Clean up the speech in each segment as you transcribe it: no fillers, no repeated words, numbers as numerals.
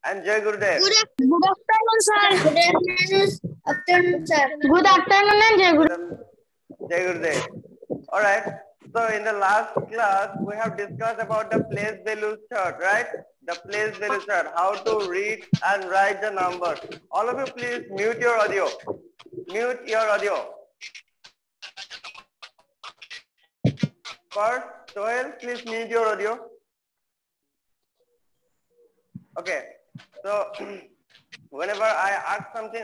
and Jai Gurudev. Good afternoon, sir. Good afternoon, sir. Good afternoon, and Jai Gurudev. Jai Gurudev. All right. So in the last class, we have discussed about the place value chart, right? The place value chart, how to read and write the numbers. All of you, please mute your audio. Mute your audio. First, Sohail, please mute your audio. Okay. So whenever I ask something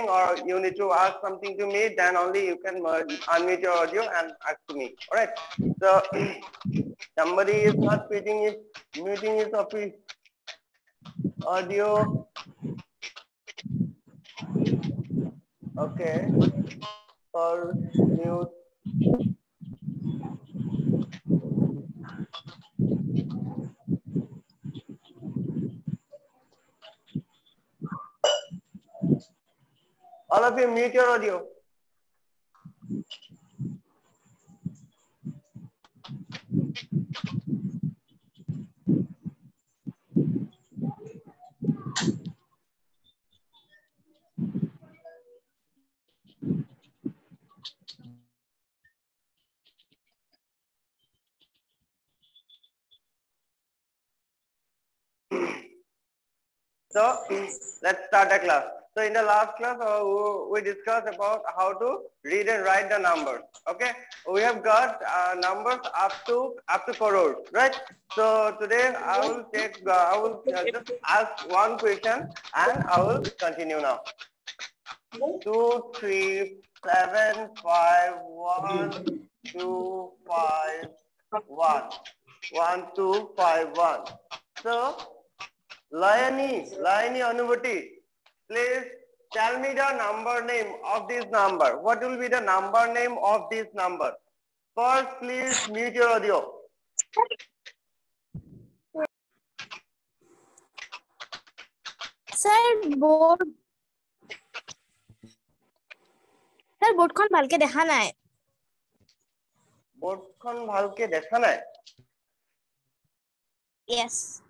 or you need to ask something to me, then only you can unmute your audio and ask to me. All right. So somebody is not muting his audio. Okay. Or mute. All of you mute your audio. So let's start the class. So in the last class, we discussed about how to read and write the numbers. Okay, we have got numbers up to crores, right? So today I will just ask one question and I will continue now. 2, 3, 7, 5, 1, 2, 5, 1, 1, 2, 5, 1. So Layani Anubhuti, please tell me the number name of this number. What will be the number name of this number? First, please mute your audio. Sir, board. Sir, board kon bhalke dekha nai. Board kon bhalke dekha nai. Yes.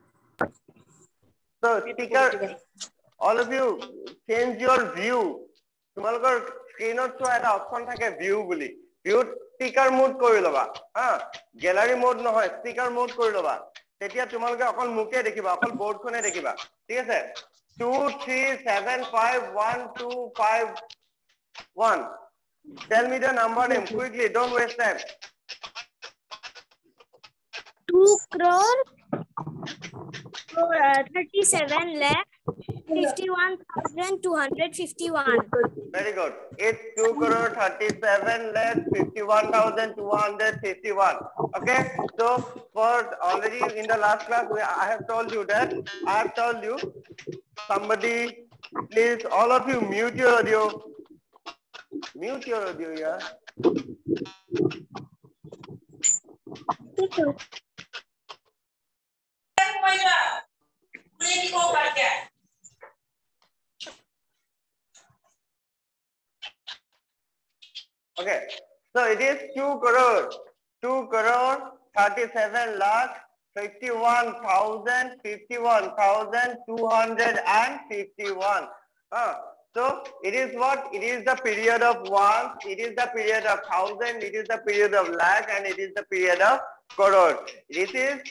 So, speaker, all of you change your view. Tumalokor screen ot so eta option thake view boli. View speaker mode kori loba. Gallery mode nohoy, speaker mode kori loba. Tetia tumalokor okol muke dekhiba, okol board khone dekhiba. Thik ase? 2, 3, 7, 5, 1, 2, 5, 1. Tell me the number name quickly. Don't waste time. 2 crore 37 lakh 51,251. Very good. It's 2 crore 37 lakh 51,251. Okay. So for already in the last class, I have told you somebody, please, all of you mute your audio. Mute your audio, yeah. Okay, so it is 2 crore 37 lakh 51,251. So it is what? It is the period of ones, it is the period of thousand, it is the period of lakh, and it is the period of crore. It is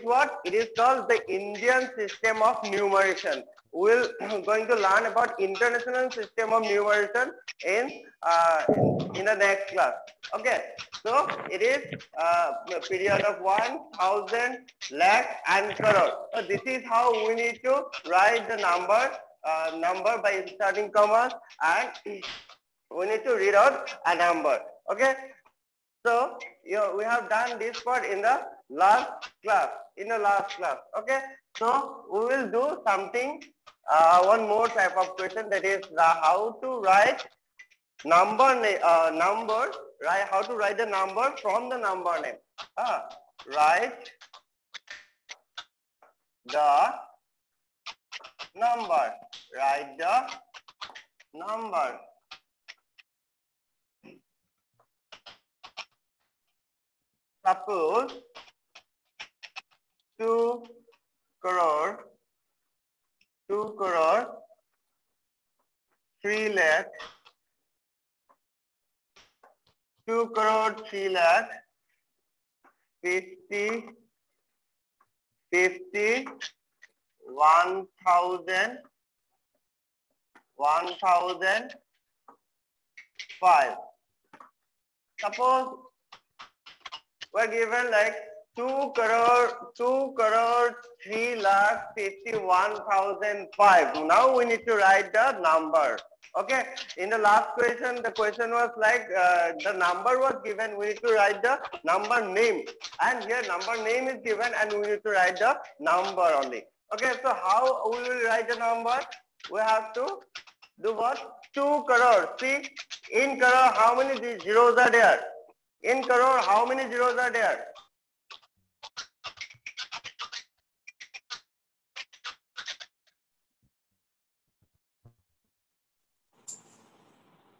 what? It is called the Indian system of numeration. We'll going to learn about international system of numeration in the next class. Okay, so it is period of 1,000, lakh, and crore. So this is how we need to write the number by inserting commas, and we need to read out a number. Okay, so we have done this part in the last class. Okay, so we will do something, one more type of question, that is how to write numbers, right? How to write the number from the number name. Write the number. Write the number. Suppose 2 crore 2 crore 3 lakh 2 crore 3 lakh 50 1,000 1,005. Suppose we're given like 2 crore 3 lakh 51,005. Now we need to write the number. Okay, in the last question, the question was like the number was given, we need to write the number name, and here number name is given and we need to write the number only. Okay, so how we will write the number? We have to do what? 2 crore. See, in crore how many zeros are there? In crore how many zeros are there?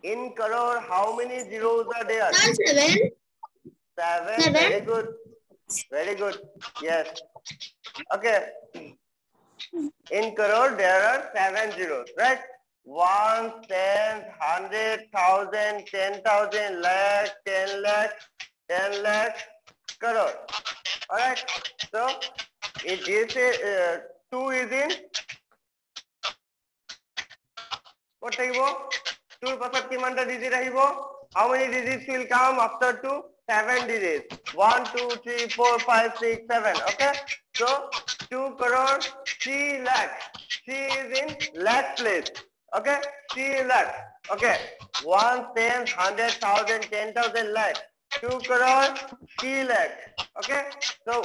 In crore, how many zeros are there? 7. 7. Very good. Very good. Yes. Okay. In crore, there are 7 zeros, right? 1, 10, 100, 1,000, 10,000, lakh, 10 lakh, 10 lakh, crore. All right. So, if this is 2 is in what type of? 2 pasat kimanta digit rahibo? How many digits will come after 2? 7 digits. 1, 2, 3, 4, 5, 6, 7. Okay. So 2 crore 3 lakh. 3 is in lakh place. Okay. 3 lakh. Okay. 1, 10, 100, 1,000, 10,000 lakh. 2 crore 3 lakh. Okay. So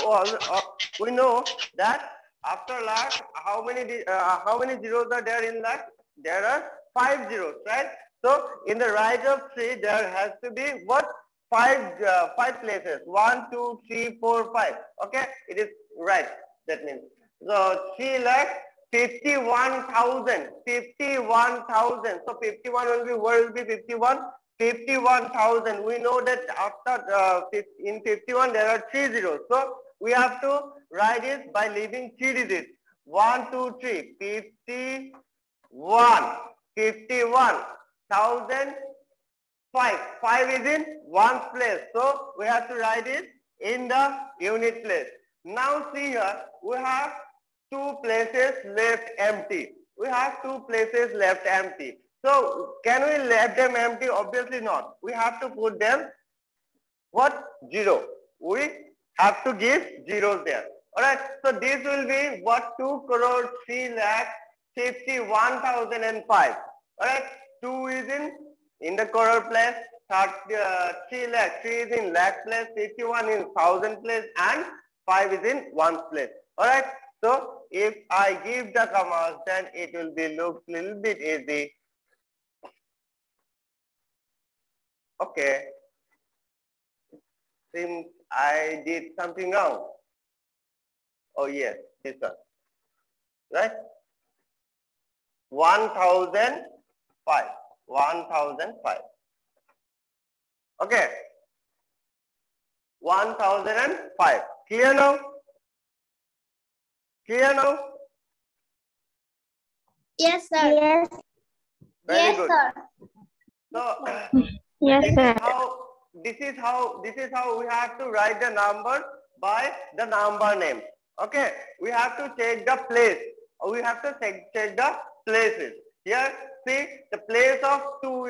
we know that after lakh, how many zeros are there in lakh? There are 5 zeros, right? So in the right of 3, there has to be what? 5 places. 1, 2, 3, 4, 5. Okay, it is right. That means so 3 lakh 51,000. 51,000. So 51 will be, where will be 51? 51,000. We know that after in 51 there are 3 zeros. So we have to write it by leaving 3 digits. 1, 2, 3. 51,005. 5 is in ones place. So we have to write it in the unit place. Now see here, we have 2 places left empty. We have 2 places left empty. So can we let them empty? Obviously not. We have to put them what? 0. We have to give zeros there. Alright. So this will be what? 2 crore 3 lakh 51,005. Alright. 2 is in the crore place. 3 lakh. 3 is in lakh place. 51 in thousand place. And 5 is in ones place. Alright. So if I give the commas, then it will be look little bit easy. Okay. Since I did something wrong. Oh yes, this one. Right? 1,005. 1,005. Okay. 1,005. Clear now? Clear now? Yes, sir. Yes. Very good. Sir. So Yes, sir. This is how we have to write the number by the number name. Okay, we have to check the place. We have to check the places. Here, see the place of 2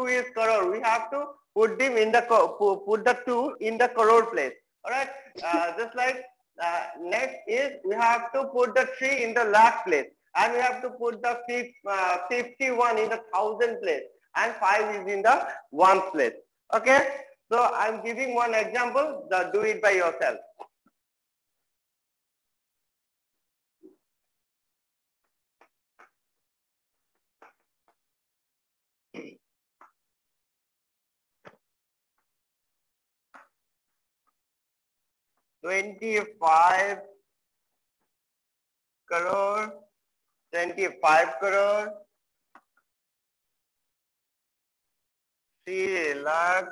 is crore. We have to put them in the put the 2 in the crore place. All right. Just like next is we have to put the 3 in the lakh place, and we have to put the 51 in the thousand place, and 5 is in the ones place. Okay. So I'm giving one example. Do it by yourself. $25 crore, 25 crore, 3 lakh,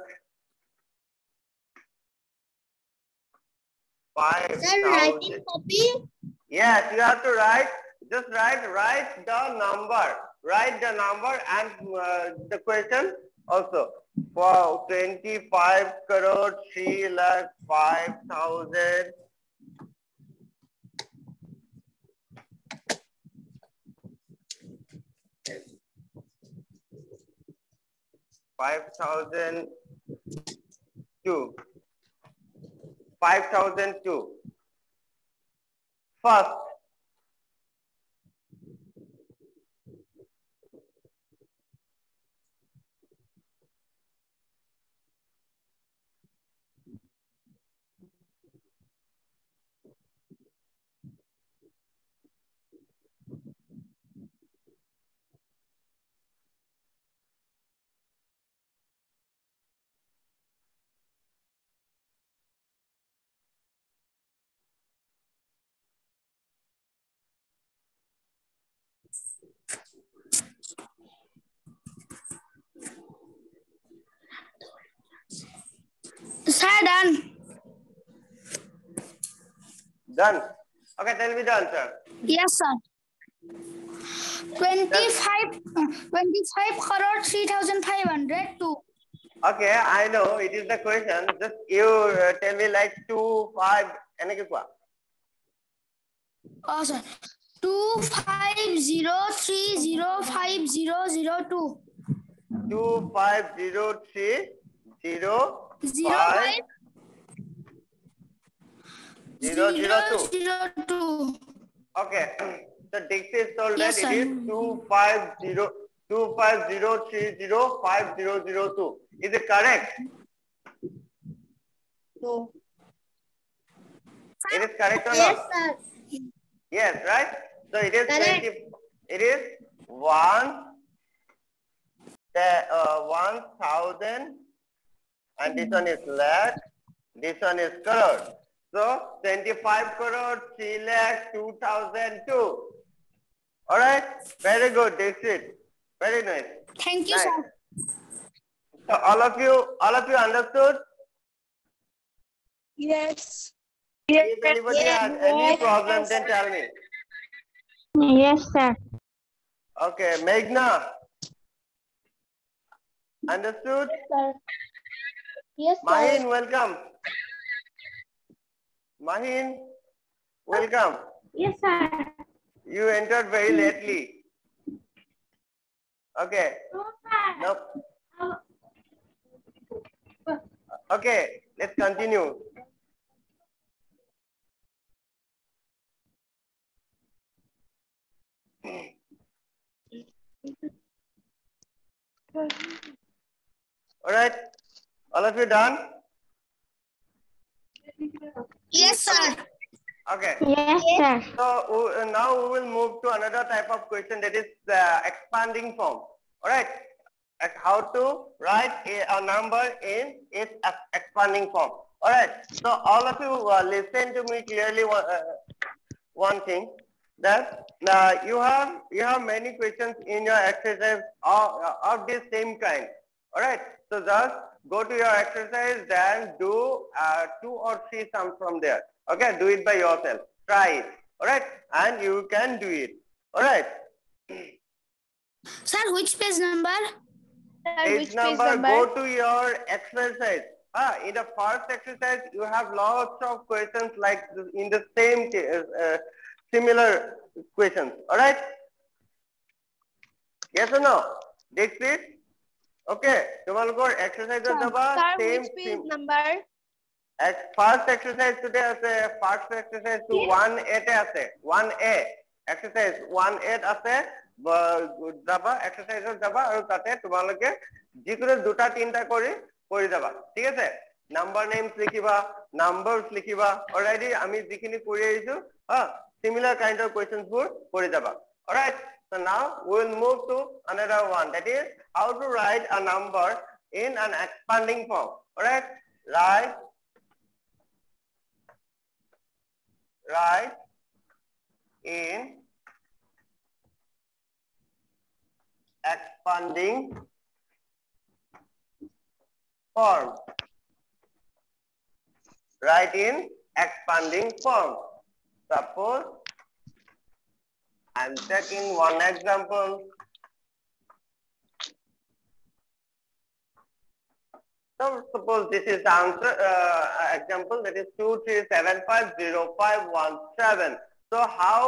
5,000. Sir, writing copy? Yes, you have to write Just write the number. Write the number and the question also. For 25 crore 3,05,000. 5,002. 5,002. First, Sir, done. done. Okay, tell me the answer. Yes, sir. 25 crore 3,502. Okay, I know it is the question. Just you tell me like 2, 5, and Oh, sir. 250305002. 250305002. Okay, so Dixie is told Yes, that sir. it is 250305002. Is it correct? No. It is correct or Yes, not? sir. Yes, right? So it is Correct. 20. It is 1,000, and this one is lakh. This one is crore. So 25 crore 3,02,002. All right. Very good, Dixit. Very nice. Thank you, Nice. sir. So all of you understood? Yes. If anybody has any problem, then tell me. Yes, sir. Okay, Meghna. Understood? Yes, sir. Yes, Mahin, welcome. Mahin, welcome. Yes, sir. You entered very lately. Okay. Now, okay, let's continue. All right. All of you done? Yes, sir. Okay. Yes, sir. So now we will move to another type of question, that is expanding form. All right. Like how to write a number in its expanding form. All right. So all of you listen to me clearly. One thing, that you have many questions in your exercise of this same kind. All right. So just go to your exercise, then do 2 or 3 sums from there. Okay, do it by yourself. Try it. All right, and you can do it. All right. Sir, which page number? Page number. Go to your exercise. In the first exercise, you have lots of questions like this, in the same similar questions. All right. Yes or no? Dixit? Okay. Tomorrow exercise same number? First exercise today আছে, first exercise to 1A আছে, 1A exercise 1A আছে, যাবা exercise যাবা আৰু তাতে তোমালোকে যিকোনো দুটা তিনটা কৰি যাবা, ঠিক আছে? Number names লিখিবা, numbers লিখিবা, already আমি যিখিনি কৰি আহিছো, similar kind of questions বোৰ কৰি যাবা. All right. So now we will move to another one, that is how to write a number in an expanding form. All right. Write in expanding form. Write in expanding form. Suppose I'm taking one example. So suppose this is the answer example, that is 23750517. So how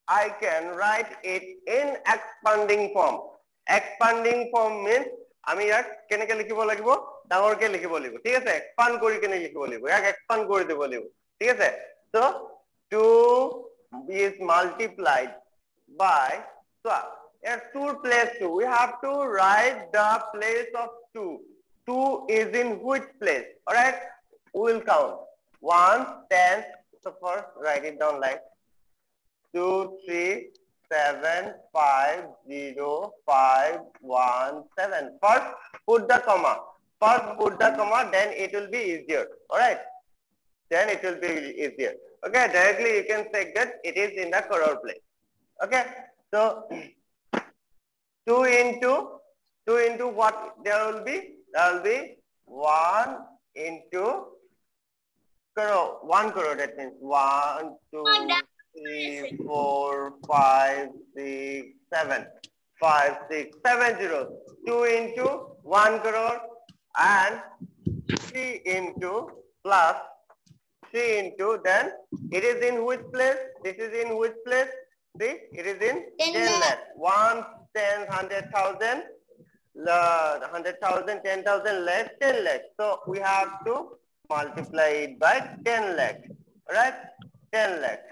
I can write it in expanding form? Expanding form means আমি ইয়াক কেনেকে লিখিব লাগিব, ডাঙৰকে লিখিব লাগিব, ঠিক আছে, এক্সপান্ড কৰি কেনে লিখিব লাগিব, ইয়াক এক্সপান্ড কৰি দিব লাগিব, ঠিক আছে। So 2 is multiplied by, so at 2 place 2, we have to write the place of 2. 2 is in which place? All right, we will count 1, 10. So first write it down like 2, 3, 7, 5, 0, 5, 1, 7. First put the comma. First put the comma, then it will be easier. All right, then it will be easier. Okay, directly you can say that it is in the crore place. Okay, so 2 into what there will be? There will be 1 into crore, 1 crore. That means 1, 2, 3, 4, 5, 6, 7. 5, 6, 7 zeros. 2 into 1 crore and 3 into plus 3 into, then it is in which place? This is in which place? See, it is in 10 lakh. 1, 10, 100,000, 100,000, 10,000 lakh, 10 lakh. So we have to multiply it by 10 lakh, right? 10 lakh.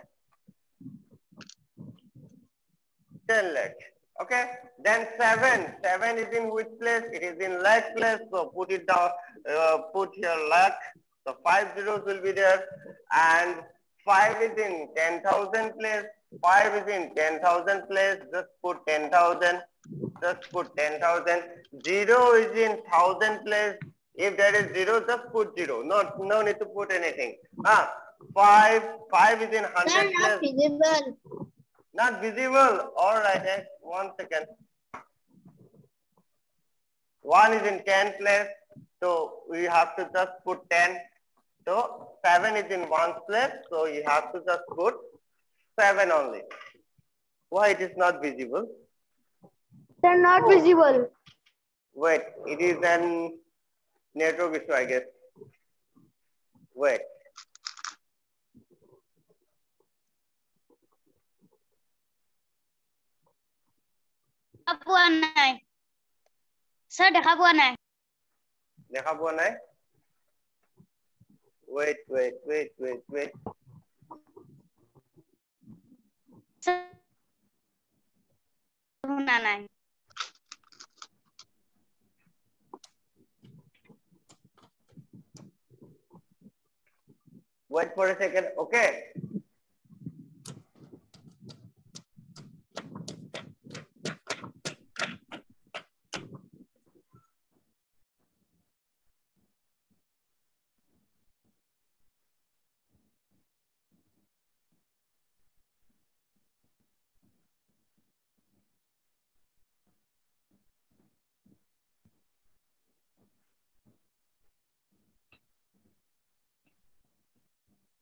10 lakh. Okay. Then 7 is in which place? It is in lakh place. So put it down, put here lakh. So 5 zeros will be there. And 5 is in 10,000 place. 5 is in 10,000 place. Just put 10,000. Just put 10,000. 0 is in 1,000 place. If there is 0, just put 0. No need to put anything. 5 is in 100 place. Visible. Not visible. All right. 1 second. 1 is in 10 place. So we have to just put 10. So 7 is in 1's place. So you have to just put 7 only. Why it is not visible? They're not visible. Wait, it is an network issue, I guess. Wait. পোৱা নাই sir, দেখা পোৱা নাই। দেখা পোৱা নাই? Wait. শুনা নাই। Wait for a second. Okay.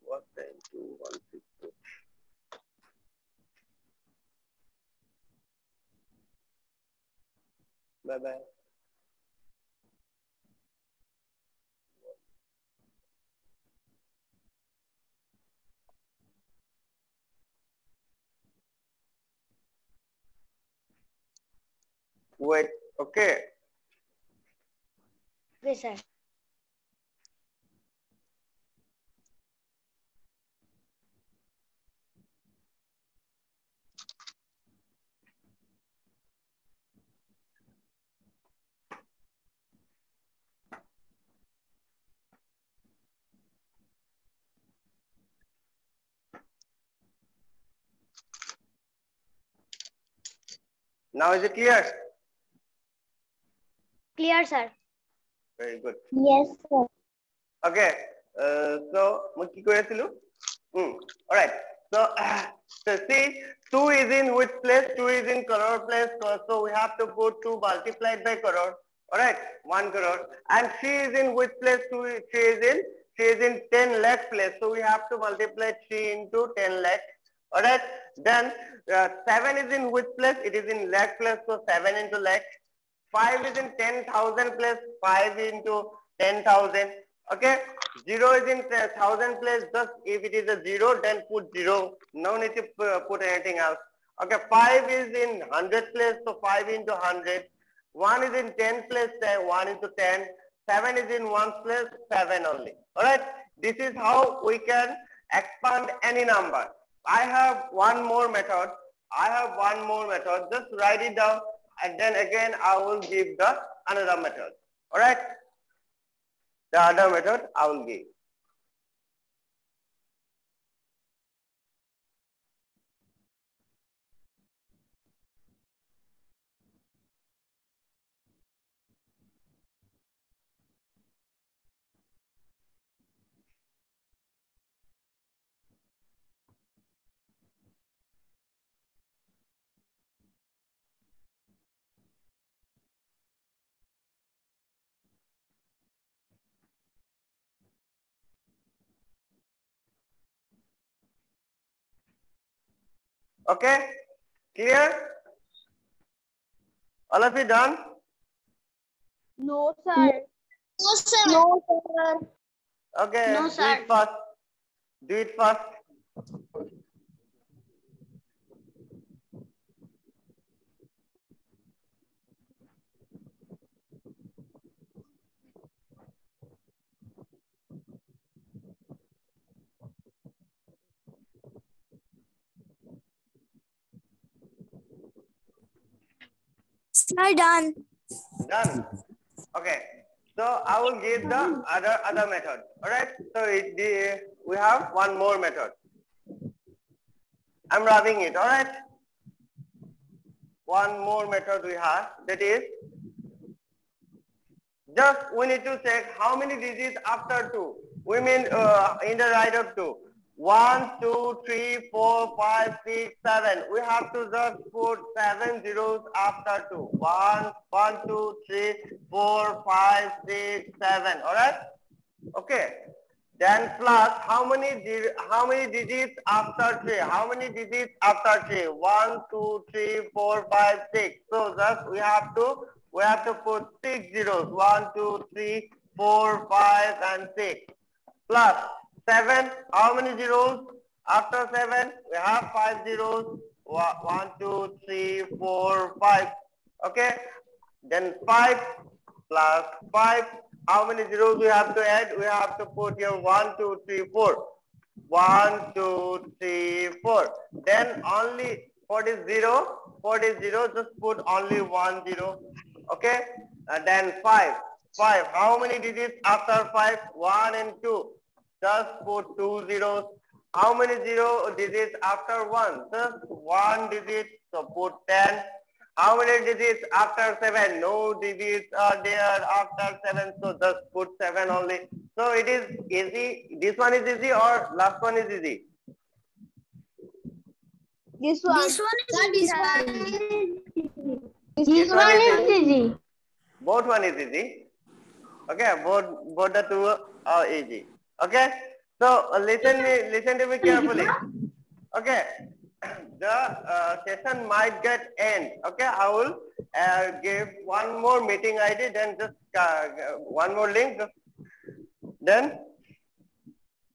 What time? 2162. Bye. Wait. Okay. Yes, sir. Now is it clear? Clear, sir. Very good. Yes, sir. Okay. So মই কি কৈ আছিলো? All right. So see, 2 is in which place? 2 is in crore place. So we have to put 2 multiplied by crore. All right, 1 crore. And 3 is in which place? 3 is in 10 lakh place. So we have to multiply 3 into 10 lakh. Alright. Then 7 is in which place? It is in lakh place. So 7 into lakh. 5 is in 10,000 place. 5 into 10,000. Okay. 0 is in 1,000 place. Just if it is a 0, then put 0. No need to put anything else. Okay. 5 is in 100 place. So 5 into 100. 1 is in 10 place. 1 into 10. 7 is in 1 place. 7 only. Alright. This is how we can expand any number. I have one more method. Just write it down, and then again I will give the another method. All right. The other method I will give. Okay. Clear? All of you done? No, sir. No, sir. No, sir. Okay. No, sir. Do it first. Sir, done. Done. Okay. So I will give the other method. All right. So we have one more method. I'm rubbing it. All right. One more method we have, that is just we need to check how many digits after 2. We mean in the right of 2. 1, 2, 3, 4, 5, 6, 7. We have to just put 7 zeros after 2. 1, 1, 2, 3, 4, 5, 6, 7. All right. Okay. Then plus how many digits after 3? How many digits after 3? 1, 2, 3, 4, 5, 6. So just we have to put 6 zeros. 1, 2, 3, 4, 5, and 6. Plus 7. How many zeros after 7? We have 5 zeros. 1, 2, 3, 4, 5. Okay. Then 5 plus 5. How many zeros we have to add? We have to put here 1, 2, 3, 4. 1, 2, 3, 4. Then only for this 0, just put only 1 0. Okay. And then 5. 5. How many digits after 5? 1 and 2. Just put 2 zeros. How many digits after 1? Just 1 digit. So put 10. How many digits after 7? No digits are there after 7. So just put 7 only. So it is easy. This one is easy or last one is easy? This one. This one is easy. Both one is easy. Okay, both the two are easy. Okay, so listen to me carefully. Okay, the session might get end. Okay, I will give one more meeting ID, then just one more link, then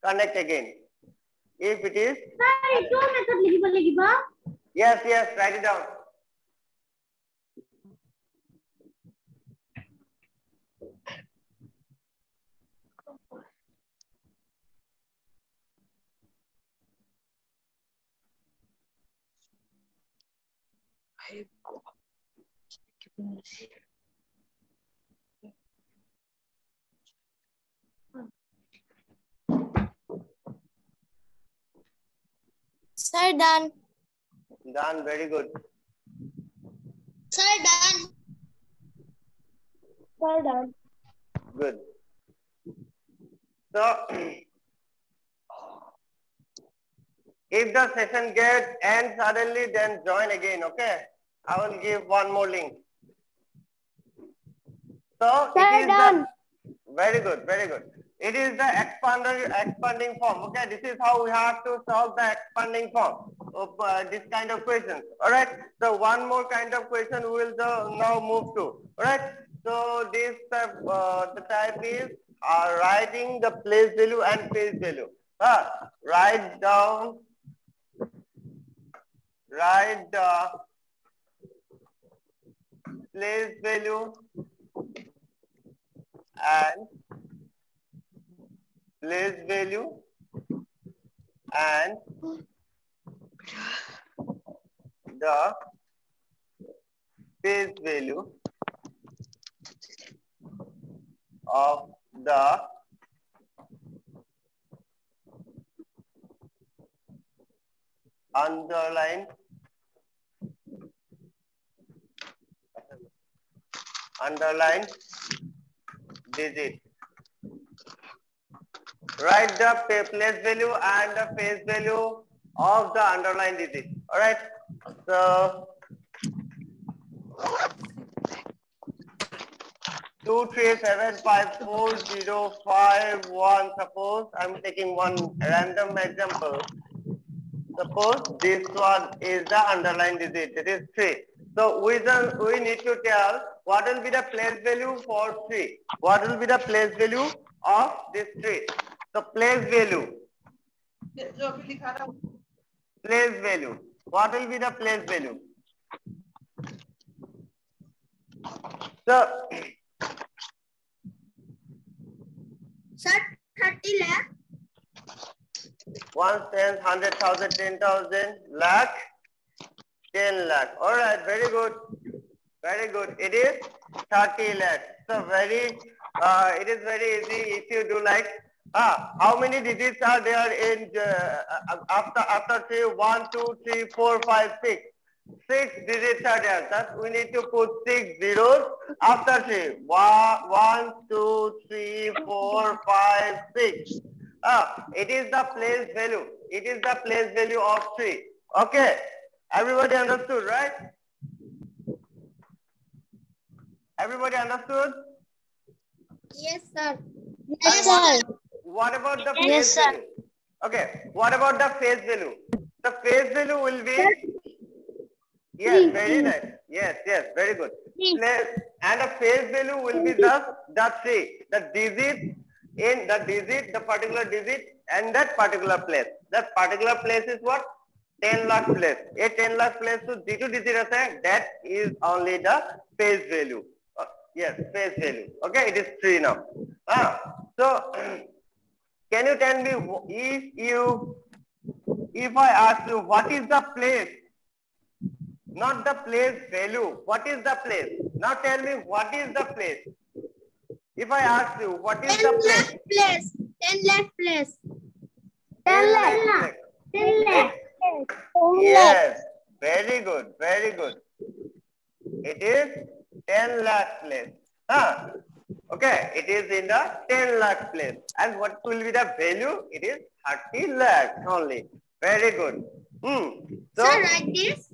connect again. If it is. Yes, write it down. Sir, done. Done, very good. Sir, done. Sir, done. Good. So, if the session gets end suddenly, then join again, okay? I will give one more link. So, Sir, it is done. very good, very good. It is the expanding form. Okay, this is how we have to solve the expanding form of this kind of questions. All right. So one more kind of question we will now move to. All right. So this the type is writing the place value and phase value. Write down. Write the place value and place value and the phase value of the underlined digit. Write the place value and the phase value of the underlined digit. All right. So 2375405. Suppose I'm taking one random example. Suppose this one is the underlined digit. It is 3. So we need to tell what will be the place value for 3. What will be the place value of this 3? So place value. Place value. What will be the place value? So, sir, 30 lakh. 1, 10, 100,000, 10,000, lakh, 10 lakh. All right, very good. Very good. It is 30 lakh. So it is very easy if you do like, how many digits are there in, after 3, 1, 2, 3, 4, 5, 6. 6 digits are there. Thus, we need to put 6 zeros after 3. 1, 2, 3, 4, 5, 6. It is the place value. It is the place value of 3. Okay. Everybody understood, right? Everybody understood? Yes, sir. Yes, sir. What about the phase value? Okay. What about the phase value? The phase value will be, yes, very nice. Yes, very good. And the phase value will be the 3. The digit in the particular digit and that particular place. That particular place is what? 10 lakh place. A 10 lakh place to D2 digit, that is only the phase value. Yes, phase value. Okay, it is 3 now. So can you tell me if I ask you what is the place? Not the place value. What is the place? Now tell me what is the place? If I ask you what is the place? 10 lakh place. 10 lakh place. 10 lakh. Yes, very good, very good. It is 10 lakh place. Okay, it is in the 10 lakh place. And what will be the value? It is 30 lakhs only. Very good. So, Sir, write this.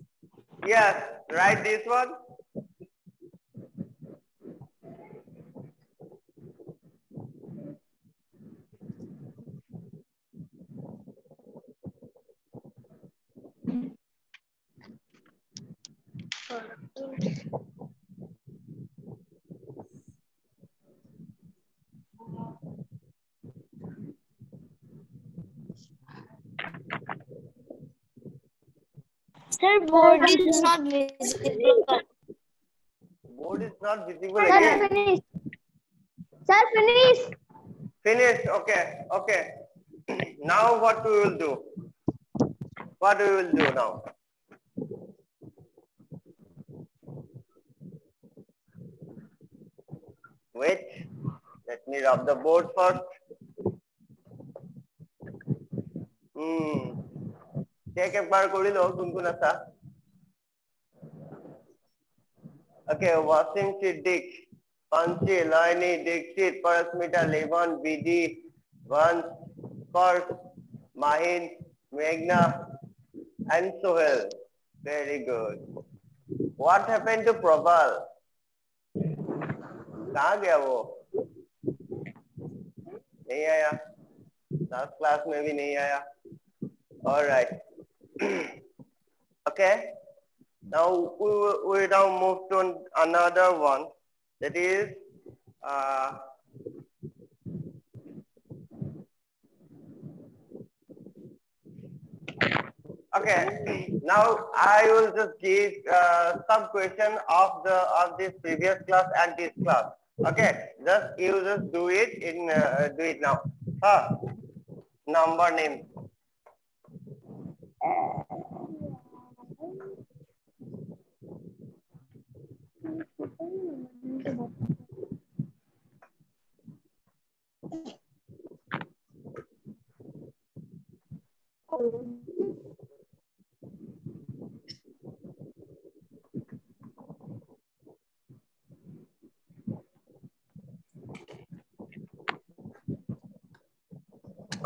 Yes, write this one. Sir, board is not visible. Board is not visible again. Finish. Sir, finish. Finished. Okay. Okay. Now what we will do? What we will do now? Wait. Let me rub the board first. Check एक बार कोड़ी लो कुन असा. Okay, Wasim Siddiq, Panchi, Laini, Dixit, Parasmita, Levon, BD, Vance, Parth, Mahin, Meghna, and Sohel. Very good. What happened to Prabal? कहाँ गया वो? नहीं आया, last class में भी नहीं आया. All right. Okay. Now we now move to another one. That is okay. Now I will just give some question of this previous class and this class. Okay. Just you just do it now. Number name.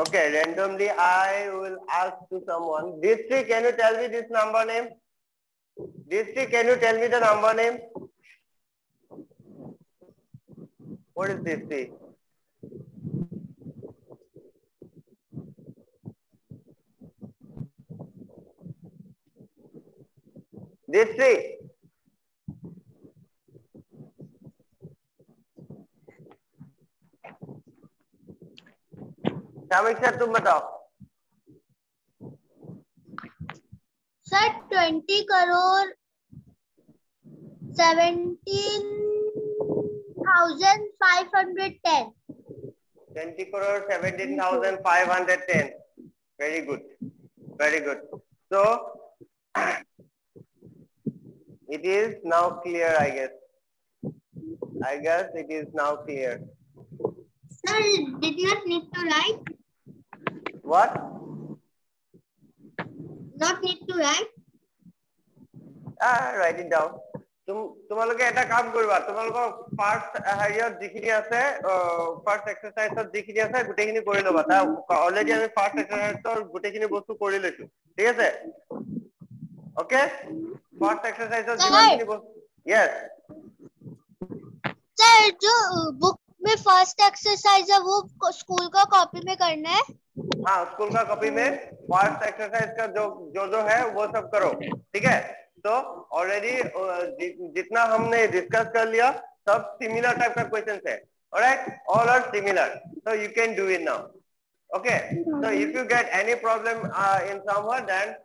Okay, randomly I will ask to someone. Distri, can you tell me this number name? Distri, can you tell me the number name? What is Distri? Distri. समीक्षा तुम बताओ. Sir 20 crore 17,510. 20 crore 17,510. Very good. Very good. So it is now clear, I guess. I guess it is now clear. Sir, did not need to write? What? Not need to write? Write it down. তোমালোকে এটা কাম কৰিবা, তোমালোকৰ first হেৰিয়ত যিখিনি আছে first এক্সাৰসাইজত যিখিনি আছে গোটেইখিনি কৰি লবা. তা অলৰেডি আমি ফাৰ্স্ট এক্সাৰসাইজৰ গোটেইখিনি বস্তু কৰি লৈছো. ঠিক আছে? ওকে? ফাৰ্স্ট এক্সাৰসাইজত যিমানখিনি বস্তু. यस सर, जो बुक में फर्स्ट एक्सरसाइज है वो स्कूल का कॉपी में करना है. हाँ, स्कूल का कॉपी में फर्स्ट एक्सरसाइज का जो है वो सब करो. ठीक है? तो ऑलरेडी जितना हमने डिस्कस कर लिया सब सिमिलर टाइप का क्वेश्चन है. Alright, all are similar, so you can do it now. Okay, so if you get any problem in somewhere, then